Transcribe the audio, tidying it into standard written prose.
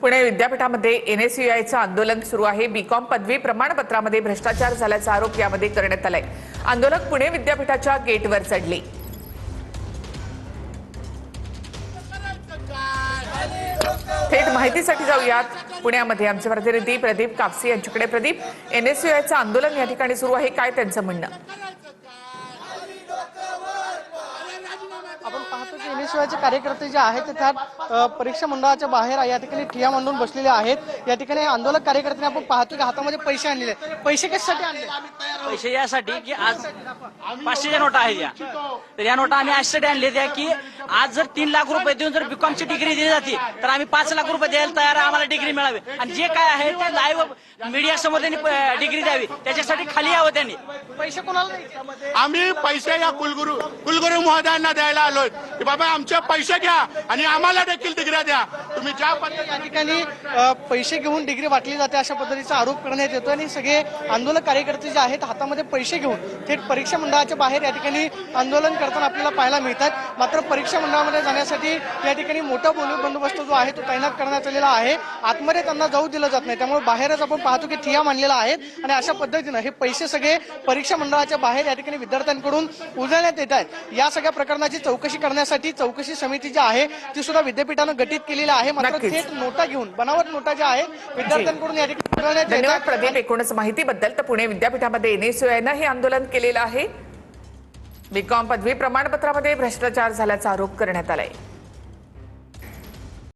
पुणे विद्यापीठामध्ये एनएसयूआयचं आंदोलन सुरू आहे। बीकॉम पदवी प्रमाणपत्रामध्ये भ्रष्टाचार झाल्याचा आरोप यामध्ये करण्यात आलाय। आंदोलक पुणे विद्यापीठाच्या गेटवर चढले। थेट माहितीसाठी जाऊयात पुण्यामध्ये आमचे प्रतिनिधी प्रदीप कापसी यांच्याकडे। प्रदीप, एनएसयूआयचं आंदोलन या ठिकाणी सुरू आहे, काय त्यांचं म्हणणं? आपण पाहतो की एनएसयूआयचे कार्यकर्ते जे आहेत त्यात परीक्षा मंडळाच्या बाहेर या ठिकाणी ठिय्या मांडून बसलेले आहेत। या ठिकाणी आंदोलक कार्यकर्त्यांनी आपण पाहतो की हातामध्ये पैसे आणलेले आहेत। पैसे कशासाठी आणले? पैसे यासाठी की आज 500च्या नोटा आहेत या, तर या नोटा आम्ही अशासाठी आणले त्या की आज जर 3 लाख रुपये देऊन जर बीकॉमची डिग्री दिली जाते तर आम्ही 5 लाख रुपये द्यायला तयार आहे, आम्हाला डिग्री मिळावी। आणि जे काय आहे ते लाईव्ह मीडिया समोर त्यांनी डिग्री द्यावी, त्याच्यासाठी खाली यावं त्यांनी। पैसे कोणाला द्यायचे? आम्ही पैसे या कुलगुरू महोदयांना द्यायला आलोय की बाबा आमचे पैसे घ्या आणि आम्हाला देखील डिग्री द्या। तुम्ही ज्या पद्धतीने या ठिकाणी पैसे घेऊन डिग्री वाटली जाते अशा पद्धतीचा आरोप करण्यात येतो आणि सगळे आंदोलक कार्यकर्ते जे आहेत हातामध्ये पैसे घेऊन थेट परीक्षा मंडळाच्या बाहेर या ठिकाणी आंदोलन करताना आपल्याला पाहायला मिळतात। मात्र परीक्षा मंडळामध्ये जाण्यासाठी या ठिकाणी मोठा पोलीस बंदोबस्त जो आहे तो तैनात करण्यात आलेला आहे। आतमध्ये त्यांना जाऊ दिलं जात नाही, त्यामुळे बाहेरच आपण पाहतो की ठिय्या मांडलेला आहे आणि अशा पद्धतीनं हे पैसे सगळे परीक्षा मंडळाच्या बाहेर या ठिकाणी विद्यार्थ्यांकडून उजळण्यात येत आहेत। या सगळ्या प्रकरणाची चौकशी करण्यासाठी चौकशी समिती जी आहे ती सुद्धा विद्यापीठानं गठीत केलेली आहे। मात्र थेट नोटा घेऊन बनावट नोटा ज्या आहेत विद्यार्थ्यांकडून या ठिकाणी उजळण्यात येत आहेत। धन्यवाद प्रदीप, एकूणच माहितीबद्दल। तर पुणे विद्यापीठामध्ये एनएसयूआयनं हे आंदोलन केलेलं आहे। बीकॉम पदवी प्रमाणपत्रामध्ये भ्रष्टाचार झाल्याचा आरोप करण्यात आलाय।